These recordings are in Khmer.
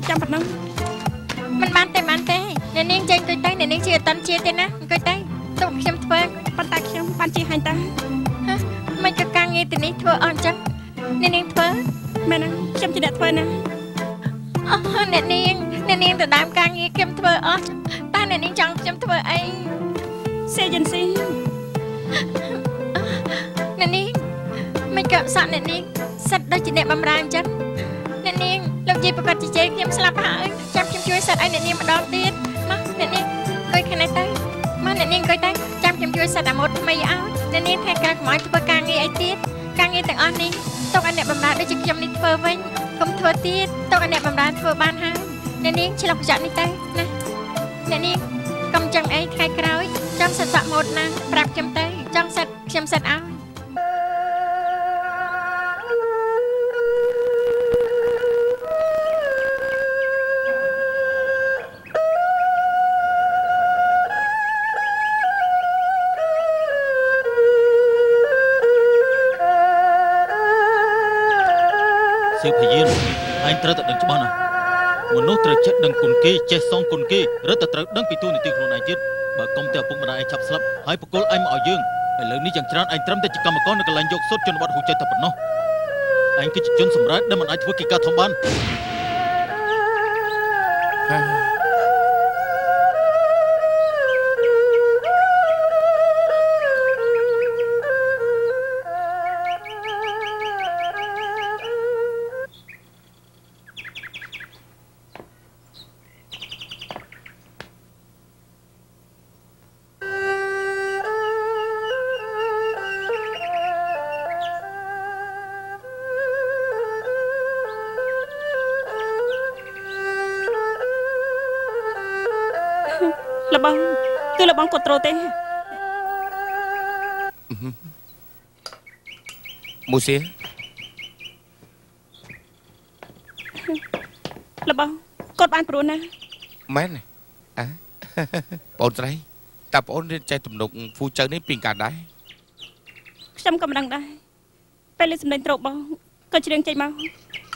ចាំប៉ុណ្ណឹងមិនបានទេអ្នកនាងចេញអង្គុយទៅអ្នកនាងជាអតន្ទាទេណាអង្គុយទៅទុកខ្ញុំធ្វើប៉ុន្តែខ្ញុំបានជាហាញ់តាមិនក៏ការងារទីនេះធ្វើអស់អញ្ចឹងអ្នកនាងធ្វើមែនណាខ្ញុំជាអ្នកធ្វើណាអ្នកនាងទៅដើមការងារខ្ញុំធ្វើអស់តើអ្នកនាងចង់ខ្ញុំធ្វើអីសេយិនស៊ីអ្នកនាងមិនក៏សក់អ្នកនាងសិតដូចជាអ្នកបំរើអញ្ចឹងអ្នកនាងលោកយាយប្រកាសជាជេរខ្ញុំស្លាប់ហើយចាំខ្ញុំជួយសិតឲ្យអ្នកនាងម្ដងទៀតមកអ្នកនាងអង្គុយខាងនេះទៅមកអ្នកនាងអង្គុយទៅចាំខ្ញុំជួយសិតអាម៉ូតថ្មីឲ្យអ្នកនាងថ្ងៃក្រោយកុំឲ្យធ្វើការងារអីទៀតការងារទាំងអស់នេះទុកឲ្យអ្នកបំរើដូចជាខ្ញុំនេះធ្វើវិញកុំធ្វើទៀតទុកឲ្យអ្នកបំរើធ្វើបានហើយអ្នកនាងឆ្លុះកញ្ចក់នេះទៅណាអ្នកនាងកុំចឹងអីថ្ងៃក្រោយចង់សិតសក់ម៉ូតណាប្រាប់ខ្ញុំទៅចង់សិតខ្ញុំសិតឲ្យសៀវភយានឯងត្រូវតែដឹងច្បាស់ណាមនុស្សត្រូវចេះដឹងគុណគេចេះសងគុណគេរឹតតែត្រូវដឹងពីទូនីតិខ្លួនឯងទៀតបើកុំតែឪពុកម្ដាយឯងឆាប់ស្លាប់ហើយបកគលឯងមកឲ្យយើងឥឡូវនេះយ៉ាងច្រើនឯងត្រឹមតែជាកម្មករនៅកន្លែងយកសុទ្ធជនបទហ៊ូចិត្តតែប៉ុណ្ណោះឯងគឺជាជនសម្រាប់ដែលមិនអាចធ្វើកិច្ចការធំបានគឺលបងគាត់ត្រូទេមូសៀលបងគាត់បានព្រោះណាមែនបងស្រីតើបងរៀនចេះទំនុកហ្វូចៅនេះពីកាលដែរខ្ញុំក៏មិនដឹងដែរពេលលេសម្លេងត្រូបងក៏ច្រៀងចេញមក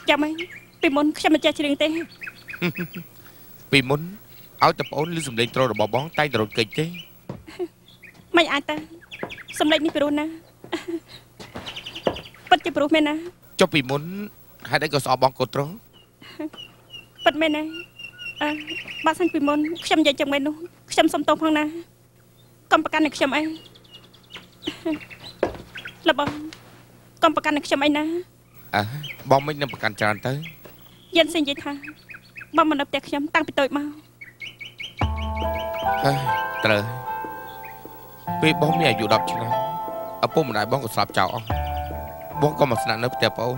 ចាំហីពីមុនខ្ញុំមិនចេះច្រៀងទេពីមុនឲ្យតែបងអូនឮសំឡេងត្រូរបស់បងតែងតែរត់គេចទេមិនអាចតាសំឡេងនេះព្រោះណាពិតជាព្រោះមែនណាចុះពីមុនហេតុអីក៏ស្អប់បងកូនត្រូពិតមែនណាបើសិនពីមុនខ្ញុំនិយាយចឹងមែននោះខ្ញុំសុំទោសផងណាកុំប្រកាន់នឹងខ្ញុំអីលបងកុំប្រកាន់នឹងខ្ញុំអីណាបងមិននឹងប្រកាន់ច្រើនទៅយានសិននិយាយថាបងមកនៅផ្ទះខ្ញុំតាំងពីតូចមកត្រូវពេលបងមានអាយុ10ឆ្នាំឪពុកម្ដាយបងក៏ស្លាប់ចោលអស់បងក៏មកស្នាក់នៅផ្ទះបងអូន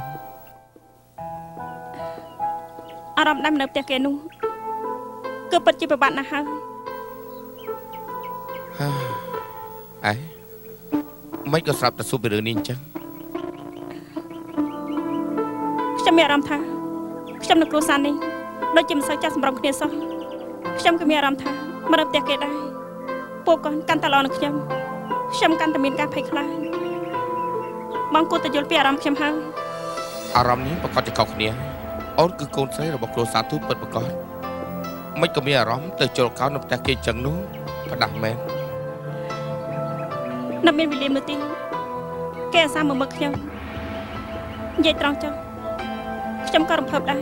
អារម្មណ៍ដើមនៅផ្ទះគេនោះគឺពិតជាពិបាកណាស់ហើយមិនក៏ស្រាប់តែសួរពីរឿងនេះអញ្ចឹងខ្ញុំមានអារម្មណ៍ថាខ្ញុំនៅគ្រួសារនេះដូចជាមិនសូវចាស់សម្រងគ្នាសោះខ្ញុំក៏មានអារម្មណ៍ថាមកនៅផ្ទះគេដែរពួកគាត់កាន់តែល្អនឹងខ្ញុំកាន់តែមានការភ័យខ្លាចបងគួរតែយល់ពីអារម្មណ៍ខ្ញុំហើយអារម្មណ៍នេះប្រកបជាខុសគ្នាអូនគឺកូនស្រីរបស់គ្រួសារទូពិតប្រកបមិនក៏មានអារម្មណ៍ទៅចូលកោននៅផ្ទះគេអញ្ចឹងនោះផ្ដាស់មែននៅមានវិលៀមនោះទីគេអាសាមើលខ្ញុំនិយាយត្រង់ចុះខ្ញុំក៏រំភើបដែរ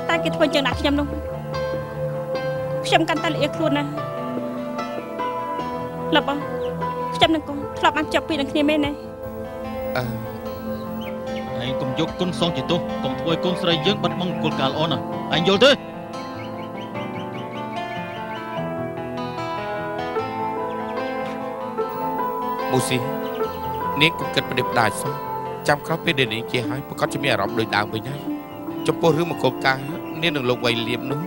តែគេធ្វើចឹងដាក់ខ្ញុំនោះខ្ញុំកាន់តែល្អខ្លួនណាស់លបងខ្ញុំនឹងកូនធ្លាប់បានចាប់ពីនឹងគ្នាមែនទេឯងកុំយកគុណសងជាទោសកុំធ្វើឲ្យកូនស្រីយើងបាត់បង់គុណកាលល្អណាឯងយល់ទេមូស៊ីនាងកុំគិតប្រដេបដាច់សោះចាំក្រោយពេលដែលនាងជាហើយប្រកាសជាមានអារម្មណ៍ដូចដើមវិញហើយចំពោះរឿងមកកូនកានាងនឹងលោកវៃលៀបនោះ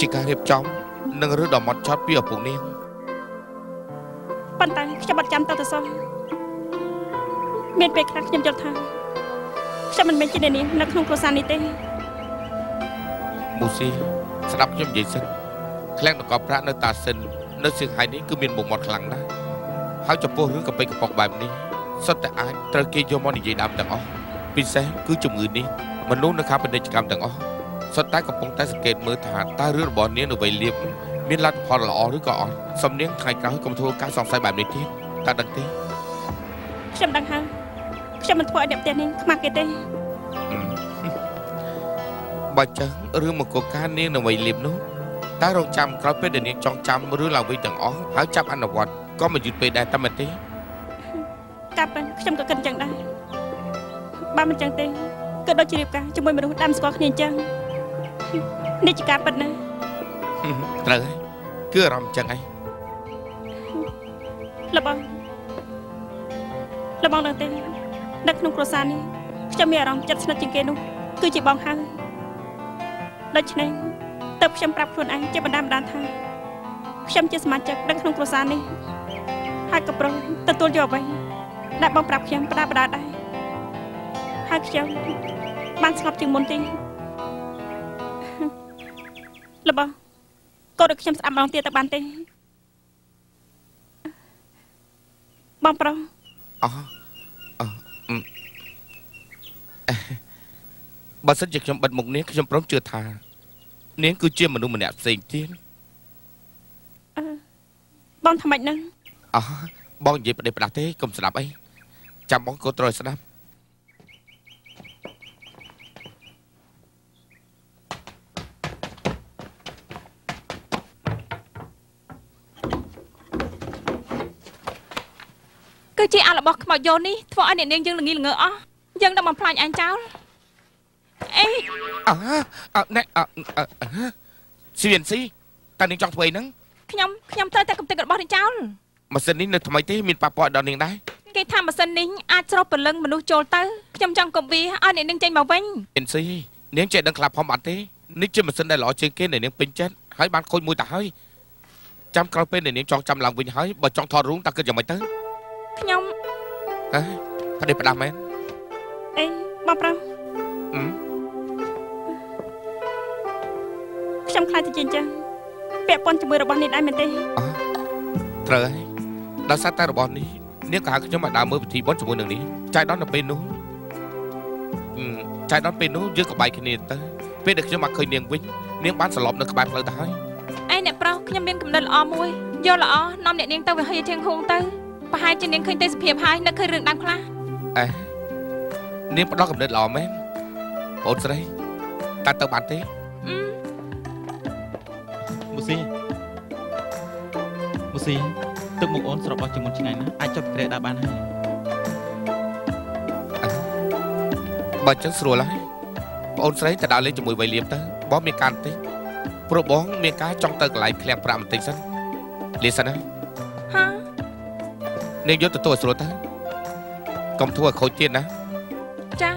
ជាការរៀបចំនិងរឿងដ៏ម៉ត់ចត់ពីឪពុកនាងប៉ុន្តែខ្ញុំអត់ចាំតទៅសោះមានពេលខ្លះខ្ញុំយល់ថាខ្ញុំមិនមែនជាអ្នកនាងនៅក្នុងគ្រួសារនេះទេមូស៊ីស្ដាប់ខ្ញុំនិយាយសិនខ្លាំងតកប្រាក់នៅតាសិននៅសៀងហៃនេះគឺមានមុខមាត់ខ្លាំងណាស់ហើយចំពោះរឿងកប៉ិកកប៉ុកបែបនេះ សុទ្ធតែអាចត្រូវគេយកមកនិយាយដើមទាំងអស់ពិសេសគឺជំងឺនេះមនុស្សនៅខាងពាណិជ្ជកម្មទាំងអស់សុទ្ធតែកំពុងតែសង្កេតមើលថាតើរឿងរបស់នាងនៅវ័យលៀបមានលទ្ធផលល្អឬក៏អត់សំនៀងថ្ងៃក្រោយកុំធ្វើការសង្ស័យបែបនេះទៀតតើដឹងទេខ្ញុំដឹងហើយខ្ញុំមិនធ្វើឲ្យអ្នកផ្ទះនេះខ្មាស់គេទេបើចឹងរឿងមកកការនាងនៅវ័យលៀបនោះតើរងចាំក្រោយពេលដែលនាងចង់ចាំរឿងឡើងវិញទាំងអស់ហើយចាប់អនុវត្តក៏មិនយឺតពេកដែរតែមិនទេកាប់ខ្ញុំក៏គិតអញ្ចឹងដែរបើមិនអញ្ចឹងទេគឺដូចជារៀបការជាមួយមនុស្សដើមស្គាល់គ្នាអញ្ចឹងនេះជាការពិតណាត្រូវហើយគឺអារម្មណ៍អញ្ចឹងហើយលបងដឹងទេនៅក្នុងគ្រួសារនេះខ្ញុំមានអារម្មណ៍ចិត្តស្និទ្ធជាងគេនោះគឺជាបងហើយដូច្នេះតើខ្ញុំប្រាប់ខ្លួនឯងជាបណ្ដាថាខ្ញុំជាសមាជិកនៅក្នុងគ្រួសារនេះហើយក៏ព្រមទទួលយកអ្វីដែលបងប្រាប់ខ្ញុំបដាដែរហើយខ្ញុំបានស្ងប់ជាងមុនទេលបងកូនរបស់ខ្ញុំស្ដាប់ម្ដងទៀតទៅបានទេបងប្រុសបើសិនជាខ្ញុំបិទមុខនាងខ្ញុំព្រមជឿថានាងគឺជាមនុស្សម្នាក់ផ្សេងទៀតបងថាម៉េចហ្នឹងបងនិយាយប្រដេះប្រដាស់ទេកុំស្ដាប់អីចាំបងកូនត្រូវស្ដាប់គឺជាអារបស់ខ្មោចយោនេះធ្វើឲ្យអ្នកនាងយើងល្ងីល្ងើអស់យើងនឹងបំផ្លាញអញចោលអេអ្នកស៊ីវិនស៊ីតើនាងចង់ធ្វើអីហ្នឹងខ្ញុំត្រូវតែកំទេចរបស់នាងចោលម៉ាស៊ីននេះនៅថ្មីទេមានប៉ះពាល់ដល់នាងដែរគេថាម៉ាស៊ីននេះអាចច្រោះព្រលឹងមនុស្សចូលទៅខ្ញុំចង់កុំវាឲ្យអ្នកនាងចេញមកវិញស៊ីស៊ីនាងចេះដឹងខ្លះផងអត់ទេនេះជាម៉ាស៊ីនដែលល្អជាងគេដែលនាងពេញចិត្តហើយបានខូចមួយទៅហើយចាំក្រោយពេលដែលនាងចង់ចាំឡើងវិញហើយបើចង់ថតរូបតើគិតយ៉ាងម៉េចទៅខ្ញុំប្រដេះប្រដាស់មែនអេបងប្រុសខ្ញុំខ្លាចទៅជាអញ្ចឹងពាក់ព័ន្ធជាមួយរបស់នេះដែរមែនទេត្រូវហើយដោយសារតែរបស់នេះនាងក៏ហៅខ្ញុំមកដើរមើលពិធីបុណ្យជាមួយនឹងនេះចៃដន្យនៅពេលនោះយើងក៏បែកគ្នាទៅពេលដែលខ្ញុំមកឃើញនាងវិញនាងបានសន្លប់នៅក្បែរផ្លូវទៅហើយឯអ្នកប្រុសខ្ញុំមានគំនិតល្អមួយយកល្អនាំអ្នកនាងទៅវិហារជាងហួងទៅប្រហែលជានាងឃើញទេសភាពហើយនឹកឃើញរឿងដើមខ្លះនាងផ្ដោតកំណត់ល្អមែនអូនស្រីតើទៅបានទេមូស៊ីទឹកមុខអូនស្រកអស់ជាងមុនឆ្ងាយណាស់អាចចាប់ក្រែដើរបានហើយបើចឹងស្រួលហើយបងអូនស្រីទៅដើរលេងជាមួយវៃលៀមទៅបងមានការបន្តិចព្រោះបងមានការចង់ទៅកន្លែងឃ្លាំងប្រាក់បន្តិចសិនលាសិនហើយនាងយកទទួលស្រួលទៅកុំធ្វើឲ្យខូចទៀតណាចា